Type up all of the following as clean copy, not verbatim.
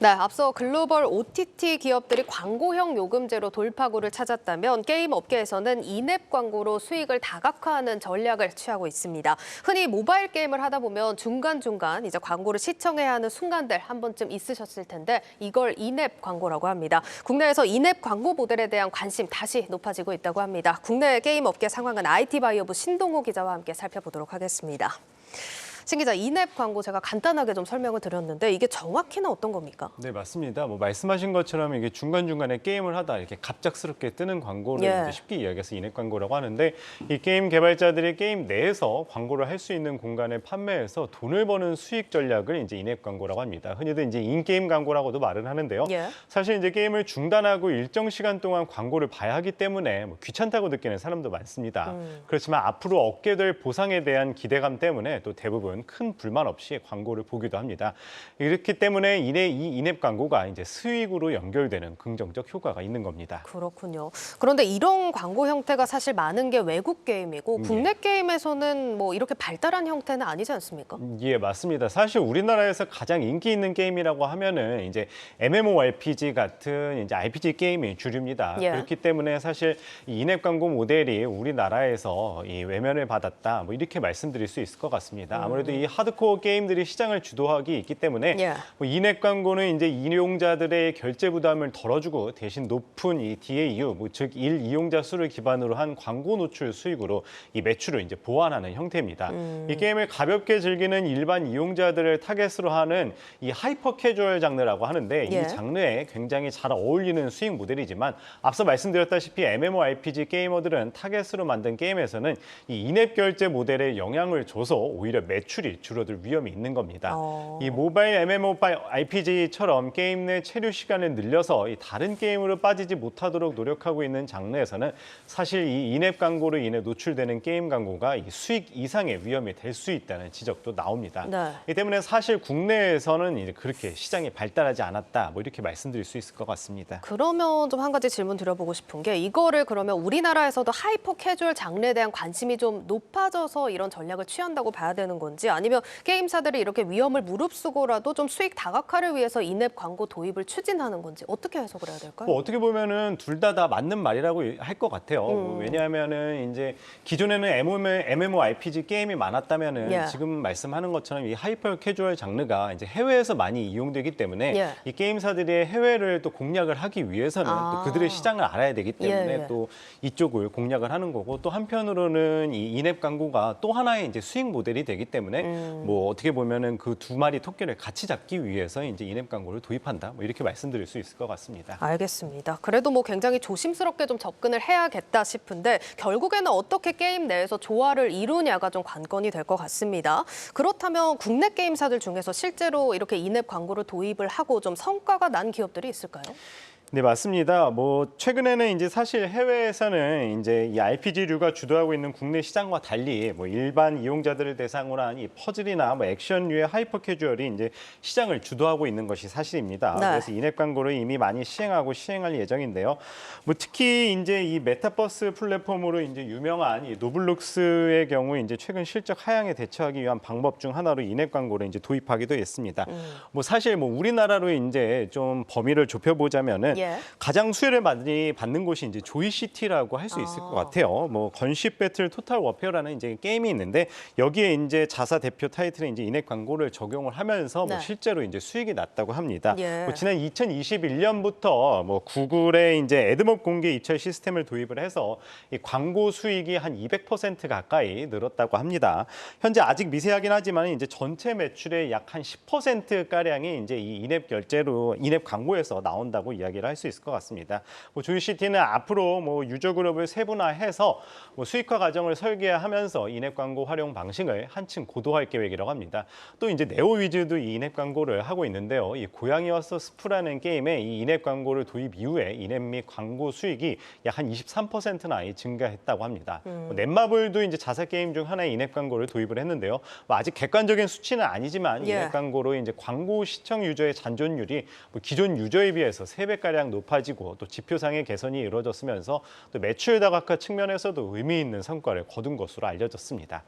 네, 앞서 글로벌 OTT 기업들이 광고형 요금제로 돌파구를 찾았다면 게임 업계에서는 인앱 광고로 수익을 다각화하는 전략을 취하고 있습니다. 흔히 모바일 게임을 하다 보면 중간중간 이제 광고를 시청해야 하는 순간들 한 번쯤 있으셨을 텐데 이걸 인앱 광고라고 합니다. 국내에서 인앱 광고 모델에 대한 관심 다시 높아지고 있다고 합니다. 국내 게임 업계 상황은 IT바이어부 신동호 기자와 함께 살펴보도록 하겠습니다. 신 기자, 인앱 광고 제가 간단하게 좀 설명을 드렸는데 이게 정확히는 어떤 겁니까? 네, 맞습니다. 말씀하신 것처럼 이게 중간중간에 게임을 하다 이렇게 갑작스럽게 뜨는 광고를 이제 쉽게 이야기해서 인앱 광고라고 하는데 이 게임 개발자들이 게임 내에서 광고를 할 수 있는 공간을 판매해서 돈을 버는 수익 전략을 이제 인앱 광고라고 합니다. 흔히들 이제 인게임 광고라고도 말을 하는데요. 사실 이제 게임을 중단하고 일정 시간 동안 광고를 봐야 하기 때문에 귀찮다고 느끼는 사람도 많습니다. 그렇지만 앞으로 얻게 될 보상에 대한 기대감 때문에 또 대부분 큰 불만 없이 광고를 보기도 합니다. 이렇기 때문에 이 인앱 광고가 이제 수익으로 연결되는 긍정적 효과가 있는 겁니다. 그렇군요. 그런데 이런 광고 형태가 사실 많은 게 외국 게임이고 국내 게임에서는 뭐 이렇게 발달한 형태는 아니지 않습니까? 예, 맞습니다. 사실 우리나라에서 가장 인기 있는 게임이라고 하면은 이제 MMORPG 같은 이제 RPG 게임이 주류입니다. 그렇기 때문에 사실 이 인앱 광고 모델이 우리나라에서 이 외면을 받았다, 뭐 이렇게 말씀드릴 수 있을 것 같습니다. 아무래도 이 하드코어 게임들이 시장을 주도하기 있기 때문에 뭐 인앱 광고는 이제 이용자들의 결제 부담을 덜어주고 대신 높은 이 DAU, 즉 일 이용자 수를 기반으로 한 광고 노출 수익으로 이 매출을 이제 보완하는 형태입니다. 이 게임을 가볍게 즐기는 일반 이용자들을 타겟으로 하는 이 하이퍼 캐주얼 장르라고 하는데 이 장르에 굉장히 잘 어울리는 수익 모델이지만 앞서 말씀드렸다시피 MMORPG 게이머들은 타겟으로 만든 게임에서는 이 인앱 결제 모델에 영향을 줘서 오히려 매출이 줄어들 위험이 있는 겁니다. 이 모바일 MMORPG처럼 게임 내 체류 시간을 늘려서 이 다른 게임으로 빠지지 못하도록 노력하고 있는 장르에서는 사실 이 인앱 광고로 인해 노출되는 게임 광고가 이 수익 이상의 위험이 될 수 있다는 지적도 나옵니다. 이 때문에 사실 국내에서는 이제 그렇게 시장이 발달하지 않았다, 뭐 이렇게 말씀드릴 수 있을 것 같습니다. 그러면 좀 한 가지 질문 드려보고 싶은 게 이거를 그러면 우리나라에서도 하이퍼 캐주얼 장르에 대한 관심이 좀 높아져서 이런 전략을 취한다고 봐야 되는 건지 아니면 게임사들이 이렇게 위험을 무릅쓰고라도 좀 수익 다각화를 위해서 인앱 광고 도입을 추진하는 건지 어떻게 해석을 해야 될까요? 어떻게 보면은 둘 다 맞는 말이라고 할 것 같아요. 왜냐하면은 이제 기존에는 MMORPG 게임이 많았다면은 지금 말씀하는 것처럼 이 하이퍼 캐주얼 장르가 이제 해외에서 많이 이용되기 때문에 이 게임사들이 해외를 또 공략을 하기 위해서는 또 그들의 시장을 알아야 되기 때문에 또 이쪽을 공략을 하는 거고 또 한편으로는 이 인앱 광고가 또 하나의 이제 수익 모델이 되기 때문에 뭐 어떻게 보면은 그 두 마리 토끼를 같이 잡기 위해서 이제 인앱 광고를 도입한다, 뭐 이렇게 말씀드릴 수 있을 것 같습니다. 알겠습니다. 그래도 뭐 굉장히 조심스럽게 좀 접근을 해야겠다 싶은데 결국에는 어떻게 게임 내에서 조화를 이루냐가 좀 관건이 될 것 같습니다. 그렇다면 국내 게임사들 중에서 실제로 이렇게 인앱 광고를 도입을 하고 좀 성과가 난 기업들이 있을까요? 네, 맞습니다. 최근에는 이제 사실 해외에서는 이제 이 RPG류가 주도하고 있는 국내 시장과 달리 일반 이용자들을 대상으로 한 이 퍼즐이나 액션류의 하이퍼 캐주얼이 이제 시장을 주도하고 있는 것이 사실입니다. 그래서 인앱 광고를 이미 많이 시행할 예정인데요. 특히 이제 이 메타버스 플랫폼으로 이제 유명한 이 노블록스의 경우 이제 최근 실적 하향에 대처하기 위한 방법 중 하나로 인앱 광고를 이제 도입하기도 했습니다. 사실 우리나라로 이제 좀 범위를 좁혀보자면은 가장 수혜를 많이 받는 곳이 이제 조이시티라고 할 수 있을 것 같아요. 건십 배틀 토탈 워페어라는 이제 게임이 있는데 여기에 이제 자사 대표 타이틀에 이제 인앱 광고를 적용을 하면서 실제로 이제 수익이 났다고 합니다. 지난 2021년부터 구글의 이제 애드몹 공개 입찰 시스템을 도입을 해서 이 광고 수익이 한 200% 가까이 늘었다고 합니다. 현재 아직 미세하긴 하지만 이제 전체 매출의 약 한 10% 가량이 이제 이 인앱 결제로 인앱 광고에서 나온다고 이야기를 할 수 있을 것 같습니다. 조이시티는 앞으로 유저 그룹을 세분화해서 수익화 과정을 설계하면서 인앱 광고 활용 방식을 한층 고도화할 계획이라고 합니다. 또 이제 네오위즈도 이 인앱 광고를 하고 있는데요. 이 고양이 와서 스프라는 게임에 이 인앱 광고를 도입 이후에 인앱 및 광고 수익이 약 한 23%나 증가했다고 합니다. 넷마블도 이제 자사 게임 중 하나의 인앱 광고를 도입을 했는데요. 아직 객관적인 수치는 아니지만 인앱 광고로 이제 광고 시청 유저의 잔존율이 기존 유저에 비해서 3배가량 높아지고 또 지표상의 개선이 이루어졌으면서 또 매출 다각화 측면에서도 의미 있는 성과를 거둔 것으로 알려졌습니다.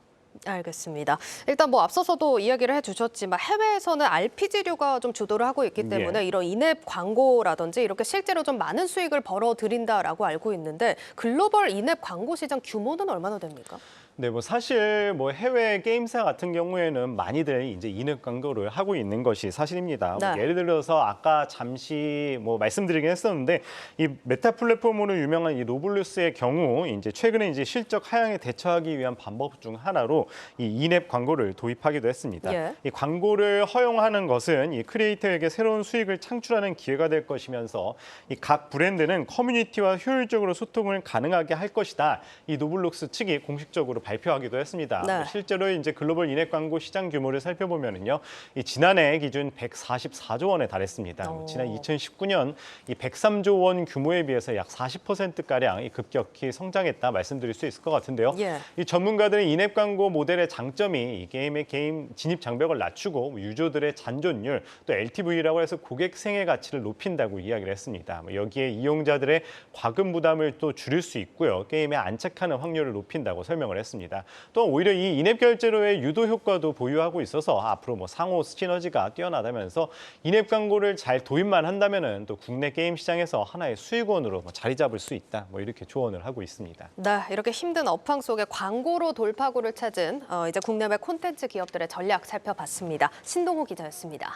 알겠습니다. 일단 뭐 앞서서도 이야기를 해주셨지만 해외에서는 RPG류가 좀 주도를 하고 있기 때문에 이런 인앱 광고라든지 이렇게 실제로 좀 많은 수익을 벌어들인다라고 알고 있는데 글로벌 인앱 광고 시장 규모는 얼마나 됩니까? 네, 뭐 사실 뭐 해외 게임사 같은 경우에는 많이들 이제 인앱 광고를 하고 있는 것이 사실입니다. 네. 뭐 예를 들어서 아까 잠시 뭐 말씀드리긴 했었는데 이 메타 플랫폼으로 유명한 이 로블록스의 경우 이제 최근에 이제 실적 하향에 대처하기 위한 방법 중 하나로 이 인앱 광고를 도입하기도 했습니다. 예. 이 광고를 허용하는 것은 이 크리에이터에게 새로운 수익을 창출하는 기회가 될 것이면서 이 각 브랜드는 커뮤니티와 효율적으로 소통을 가능하게 할 것이다. 이 로블록스 측이 공식적으로 발표하기도 했습니다. 네. 실제로 이제 글로벌 인앱 광고 시장 규모를 살펴보면은요, 이 지난해 기준 144조 원에 달했습니다. 지난 2019년 이 103조 원 규모에 비해서 약 40%가량 급격히 성장했다 말씀드릴 수 있을 것 같은데요. 예. 이 전문가들은 인앱 광고 모델의 장점이 이 게임의 게임 진입 장벽을 낮추고 유저들의 잔존율 또 LTV라고 해서 고객 생애 가치를 높인다고 이야기를 했습니다. 여기에 이용자들의 과금 부담을 또 줄일 수 있고요. 게임에 안착하는 확률을 높인다고 설명을 했습니다. 또 오히려 이 인앱 결제로의 유도 효과도 보유하고 있어서 앞으로 뭐 상호 시너지가 뛰어나다면서 인앱 광고를 잘 도입만 한다면은 또 국내 게임 시장에서 하나의 수익원으로 자리 잡을 수 있다. 뭐 이렇게 조언을 하고 있습니다. 네, 이렇게 힘든 업황 속에 광고로 돌파구를 찾은 이제 국내외 콘텐츠 기업들의 전략 살펴봤습니다. 신동호 기자였습니다.